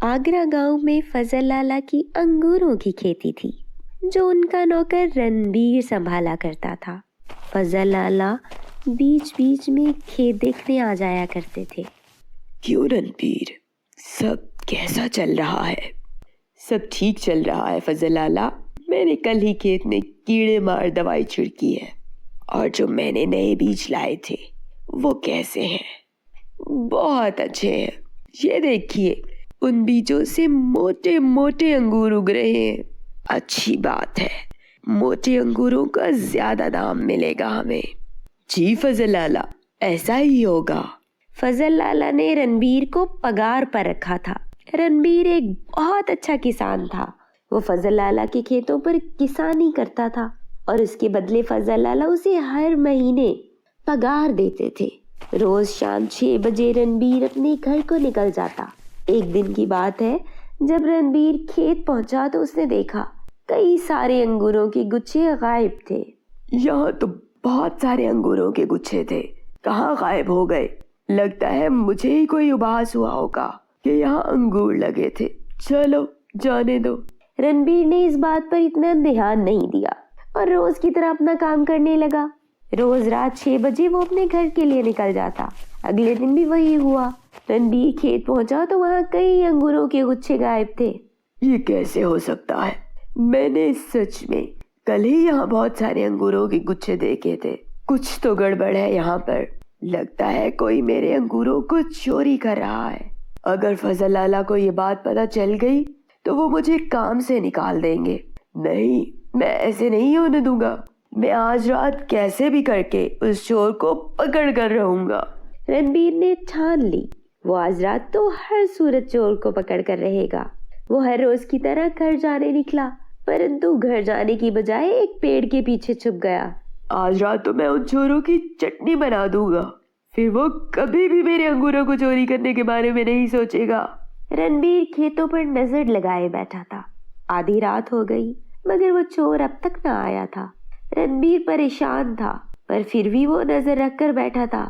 आगरा गांव में फजल लाला की अंगूरों की खेती थी, जो उनका नौकर रणबीर संभाला करता था। फजल लाला बीच बीच में खेत देखने आ जाया करते थे। क्यों रणबीर, सब कैसा चल रहा है? सब ठीक चल रहा है फजल लाला। मैंने कल ही खेत में कीड़े मार दवाई छिड़की है। और जो मैंने नए बीज लाए थे वो कैसे हैं? बहुत अच्छे हैं। ये देखिए, उन बीजों से मोटे मोटे अंगूर उग रहे हैं। अच्छी बात है, मोटे अंगूरों का ज्यादा दाम मिलेगा हमें। जी फजल लाला, ऐसा ही होगा। फजल लाला ने रणबीर को पगार पर रखा था। रणबीर एक बहुत अच्छा किसान था। वो फजल लाला के खेतों पर किसानी करता था और उसके बदले फजल लाला उसे हर महीने पगार देते थे। रोज शाम 6 बजे रणबीर अपने घर को निकल जाता। एक दिन की बात है, जब रणबीर खेत पहुंचा तो उसने देखा कई सारे अंगूरों के गुच्छे गायब थे। यहाँ तो बहुत सारे अंगूरों के गुच्छे थे, कहाँ गायब हो गए? लगता है मुझे ही कोई उबास हुआ होगा कि यहाँ अंगूर लगे थे। चलो जाने दो। रणबीर ने इस बात पर इतना ध्यान नहीं दिया और रोज की तरह अपना काम करने लगा। रोज रात 6 बजे वो अपने घर के लिए निकल जाता। अगले दिन भी वही हुआ। रणबीर खेत पहुंचा तो वहाँ कई अंगूरों के गुच्छे गायब थे। ये कैसे हो सकता है? मैंने सच में कल ही यहाँ बहुत सारे अंगूरों के गुच्छे देखे थे। कुछ तो गड़बड़ है यहाँ पर। लगता है कोई मेरे अंगूरों को चोरी कर रहा है। अगर फजल लाला को ये बात पता चल गई तो वो मुझे काम से निकाल देंगे। नहीं, मैं ऐसे नहीं होने दूंगा। मैं आज रात कैसे भी करके उस चोर को पकड़ कर रहूंगा। रणबीर ने ठान ली, वो आज रात तो हर सूरत चोर को पकड़ कर रहेगा। वो हर रोज की तरह घर जाने निकला, परंतु घर जाने की बजाय एक पेड़ के पीछे छुप गया। आज रात तो मैं उन चोरों की चटनी बना दूंगा, फिर वो कभी भी मेरे अंगूरों को चोरी करने के बारे में नहीं सोचेगा। रणबीर खेतों पर नजर लगाए बैठा था। आधी रात हो गई मगर वो चोर अब तक न आया था। रणबीर परेशान था, पर फिर भी वो नजर रखकर बैठा था।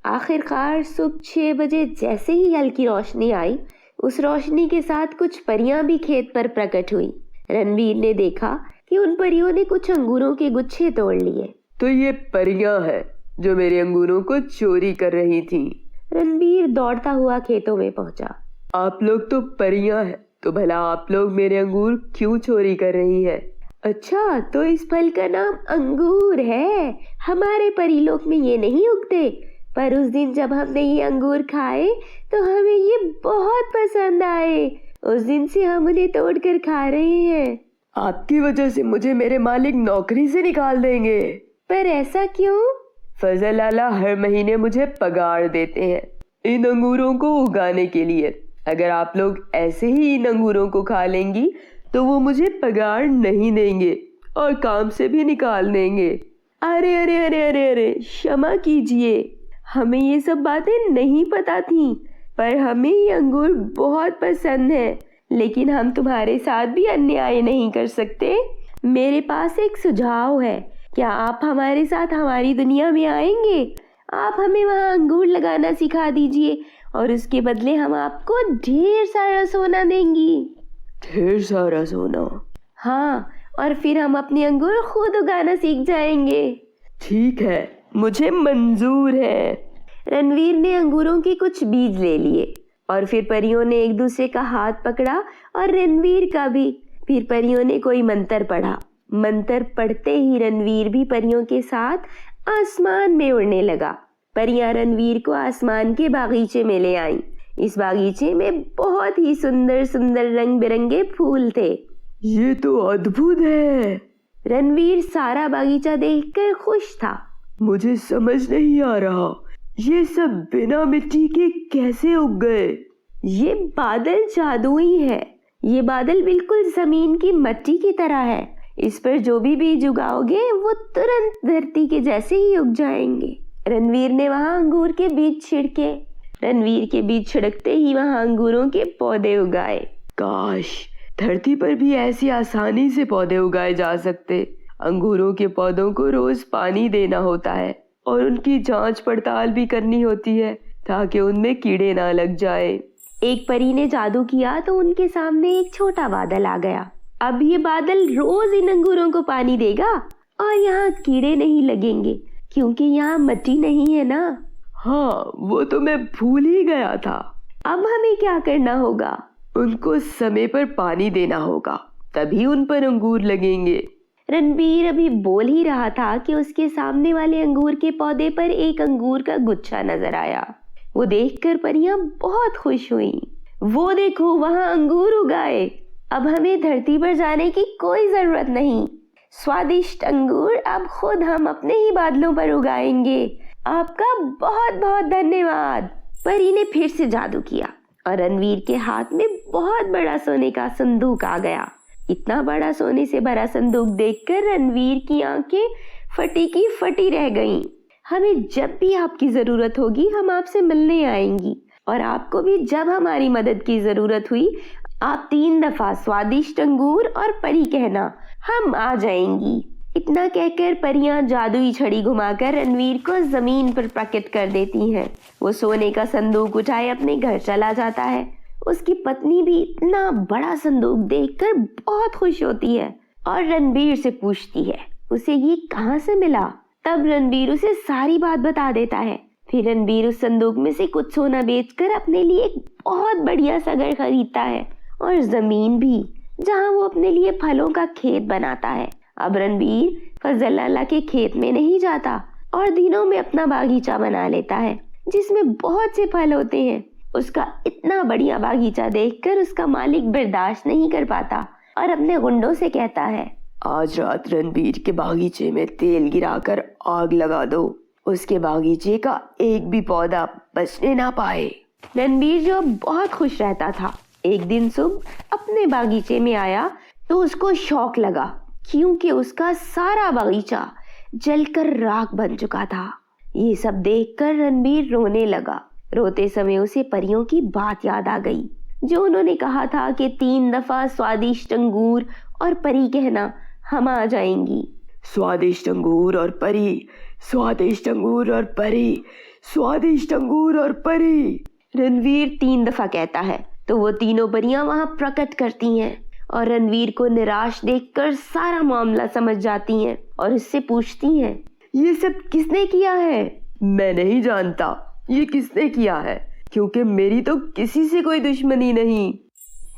आखिरकार सुबह 6 बजे जैसे ही हल्की रोशनी आई, उस रोशनी के साथ कुछ परियां भी खेत पर प्रकट हुई। रणबीर ने देखा कि उन परियों ने कुछ अंगूरों के गुच्छे तोड़ लिए। तो ये परियां हैं जो मेरे अंगूरों को चोरी कर रही थीं। रणबीर दौड़ता हुआ खेतों में पहुंचा। आप लोग तो परियां हैं, तो भला आप लोग मेरे अंगूर क्यों चोरी कर रही हैं? अच्छा, तो इस फल का नाम अंगूर है। हमारे परीलोक में ये नहीं उगते, पर उस दिन जब हमने ये अंगूर खाए तो हमें ये बहुत पसंद आए। उस दिन से हम उन्हें तोड़ कर खा रहे हैं। आपकी वजह से मुझे मेरे मालिक नौकरी से निकाल देंगे। पर ऐसा क्यों? फजल लाला हर महीने मुझे पगार देते हैं इन अंगूरों को उगाने के लिए। अगर आप लोग ऐसे ही इन अंगूरों को खा लेंगी तो वो मुझे पगार नहीं देंगे और काम से भी निकाल देंगे। अरे अरे अरे अरे अरे, क्षमा कीजिए, हमें ये सब बातें नहीं पता थी, पर हमें ये अंगूर बहुत पसंद है। लेकिन हम तुम्हारे साथ भी अन्याय नहीं कर सकते। मेरे पास एक सुझाव है, क्या आप हमारे साथ हमारी दुनिया में आएंगे? आप हमें वहाँ अंगूर लगाना सिखा दीजिए और उसके बदले हम आपको ढेर सारा सोना देंगी। ढेर सारा सोना? हाँ, और फिर हम अपने अंगूर खुद उगाना सीख जाएंगे। ठीक है, मुझे मंजूर है। रणबीर ने अंगूरों के कुछ बीज ले लिए और फिर परियों ने एक दूसरे का हाथ पकड़ा और रणबीर का भी। फिर परियों ने कोई मंत्र पढ़ा। मंत्र पढ़ते ही रणबीर भी परियों के साथ आसमान में उड़ने लगा। परियां रणबीर को आसमान के बागीचे में ले आईं। इस बागीचे में बहुत ही सुंदर सुंदर रंग बिरंगे फूल थे। ये तो अद्भुत है। रणबीर सारा बागीचा देखकर खुश था। मुझे समझ नहीं आ रहा, ये सब बिना मिट्टी के कैसे उग गए? ये बादल जादुई है। ये बादल बिल्कुल जमीन की मिट्टी की तरह है। इस पर जो भी बीज उगाओगे वो तुरंत धरती के जैसे ही उग जाएंगे। रणबीर ने वहाँ अंगूर के बीज छिड़के। रणबीर के बीज छिड़कते ही वहाँ अंगूरों के पौधे उगाए। काश धरती पर भी ऐसी आसानी से पौधे उगाए जा सकते। अंगूरों के पौधों को रोज पानी देना होता है और उनकी जांच पड़ताल भी करनी होती है ताकि उनमें कीड़े ना लग जाए। एक परी ने जादू किया तो उनके सामने एक छोटा बादल आ गया। अब ये बादल रोज इन अंगूरों को पानी देगा और यहाँ कीड़े नहीं लगेंगे क्योंकि यहाँ मिट्टी नहीं है ना। हाँ, वो तो मैं भूल ही गया था। अब हमें क्या करना होगा? उनको समय पर पानी देना होगा, तभी उन पर अंगूर लगेंगे। रणबीर अभी बोल ही रहा था कि उसके सामने वाले अंगूर के पौधे पर एक अंगूर का गुच्छा नजर आया। वो देखकर परियां बहुत खुश हुईं। वो देखो, वहां अंगूर उगाए। अब हमें धरती पर जाने की कोई जरूरत नहीं। स्वादिष्ट अंगूर अब खुद हम अपने ही बादलों पर उगाएंगे। आपका बहुत बहुत धन्यवाद। परी ने फिर से जादू किया और रणवीर के हाथ में बहुत बड़ा सोने का संदूक आ गया। इतना बड़ा सोने से भरा संदूक देखकर रणवीर की आंखें फटी की फटी रह गईं। हमें जब भी आपकी जरूरत होगी हम आपसे मिलने आएंगी, और आपको भी जब हमारी मदद की जरूरत हुई आप 3 दफा स्वादिष्ट अंगूर और परी कहना, हम आ जाएंगी। इतना कहकर परियां जादुई छड़ी घुमाकर रणवीर को जमीन पर प्रकट कर देती हैं। वो सोने का संदूक उठाए अपने घर चला जाता है। उसकी पत्नी भी इतना बड़ा संदूक देखकर बहुत खुश होती है और रणबीर से पूछती है उसे ये कहाँ से मिला। तब रणबीर उसे सारी बात बता देता है। फिर रणबीर उस संदूक में से कुछ सोना बेचकर अपने लिए एक बहुत बढ़िया सा घर खरीदता है और जमीन भी, जहाँ वो अपने लिए फलों का खेत बनाता है। अब रणबीर फजल लाला के खेत में नहीं जाता और दिनों में अपना बागीचा बना लेता है जिसमें बहुत से फल होते हैं। उसका इतना बढ़िया बागीचा देखकर उसका मालिक बर्दाश्त नहीं कर पाता और अपने गुंडों से कहता है, आज रात रणबीर के बागीचे में तेल गिराकर आग लगा दो। उसके बागीचे का एक भी पौधा बचने ना पाए। रणबीर जो बहुत खुश रहता था, एक दिन सुबह अपने बागीचे में आया तो उसको शौक लगा क्योंकि उसका सारा बागीचा जलकर राख बन चुका था। ये सब देखकर रणबीर रोने लगा। रोते समय उसे परियों की बात याद आ गई जो उन्होंने कहा था कि 3 दफा स्वादिष्ट अंगूर और परी कहना, हम आ जाएंगी। स्वादिष्ट अंगूर और परी, स्वादिष्ट अंगूर और परी, स्वादिष्ट अंगूर और परी। रणवीर 3 दफा कहता है तो वो तीनों परियां वहां प्रकट करती हैं और रणवीर को निराश देखकर सारा मामला समझ जाती हैं और उससे पूछती हैं, ये सब किसने किया है? मैं नहीं जानता ये किसने किया है, क्योंकि मेरी तो किसी से कोई दुश्मनी नहीं।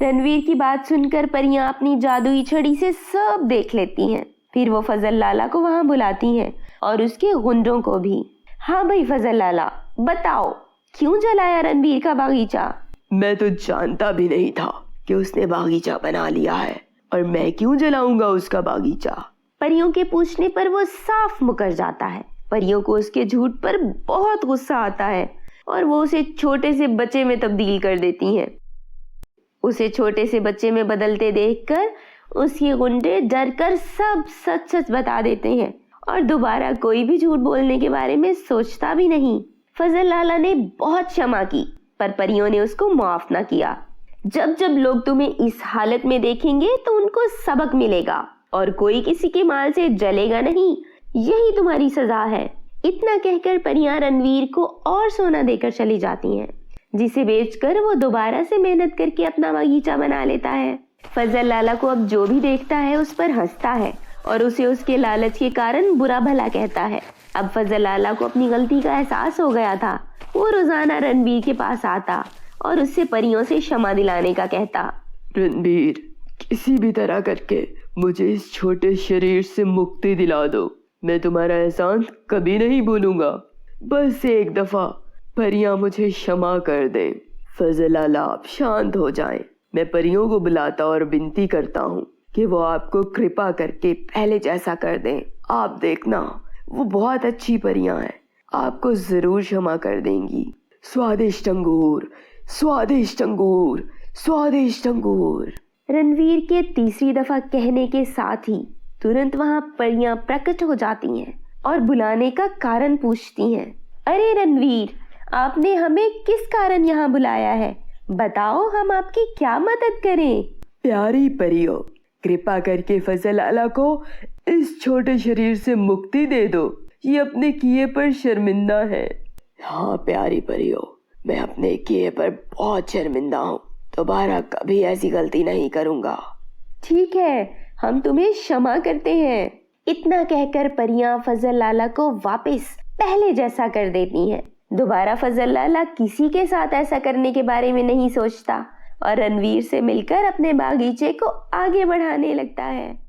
रणवीर की बात सुनकर परियां अपनी जादुई छड़ी से सब देख लेती हैं। फिर वो फजल लाला को वहां बुलाती हैं और उसके गुंडों को भी। हाँ भाई फजल लाला, बताओ क्यों जलाया रणवीर का बागीचा? मैं तो जानता भी नहीं था कि उसने बागीचा बना लिया है, और मैं क्यों जलाऊंगा उसका बागीचा। परियों के पूछने पर वो साफ मुकर जाता है। परियों को उसके झूठ पर बहुत गुस्सा आता है और वो उसे छोटे से बच्चे में तब्दील कर देती हैं। उसे छोटे से बच्चे में बदलते देखकर उसके गुंडे डरकर सब सच सच बता देते हैं और दोबारा कोई भी झूठ बोलने के बारे में सोचता भी नहीं। फजल लाला ने बहुत क्षमा की पर परियों ने उसको माफ ना किया। जब जब लोग तुम्हें इस हालत में देखेंगे तो उनको सबक मिलेगा और कोई किसी के माल से जलेगा नहीं, यही तुम्हारी सजा है। इतना कहकर परियां रणवीर को और सोना देकर चली जाती हैं, जिसे बेचकर वो दोबारा से मेहनत करके अपना बागीचा बना लेता है। फजल लाला को अब जो भी देखता है उस पर हंसता है और उसे उसके लालच के कारण बुरा भला कहता है। अब फजल लाला को अपनी गलती का एहसास हो गया था। वो रोजाना रणबीर के पास आता और उससे परियों से क्षमा दिलाने का कहता। रणबीर, किसी भी तरह करके मुझे इस छोटे शरीर से मुक्ति दिला दो। मैं तुम्हारा एहसान कभी नहीं भूलूंगा। बस एक दफा परियां मुझे क्षमा कर दें। फजल लाला, आप शांत हो जाएं। मैं परियों को बुलाता और विनती करता हूँ कि वो आपको कृपा करके पहले जैसा कर दें। आप देखना, वो बहुत अच्छी परियां हैं, आपको जरूर क्षमा कर देंगी। स्वादिष्ट अंगूर, स्वादिष्ट अंगूर, स्वादिष्ट अंगूर। रणवीर के तीसरी दफा कहने के साथ ही तुरंत वहां परियां प्रकट हो जाती हैं और बुलाने का कारण पूछती हैं। अरे रणवीर, आपने हमें किस कारण यहाँ बुलाया है? बताओ, हम आपकी क्या मदद करें? प्यारी परियों, कृपा करके फजल लाला को इस छोटे शरीर से मुक्ति दे दो। ये अपने किए पर शर्मिंदा है। हाँ प्यारी परियों, मैं अपने किए पर बहुत शर्मिंदा हूँ, दोबारा कभी ऐसी गलती नहीं करूँगा। ठीक है, हम तुम्हें क्षमा करते हैं। इतना कहकर परियां फजल लाला को वापस पहले जैसा कर देती हैं। दोबारा फजल लाला किसी के साथ ऐसा करने के बारे में नहीं सोचता और रणवीर से मिलकर अपने बागीचे को आगे बढ़ाने लगता है।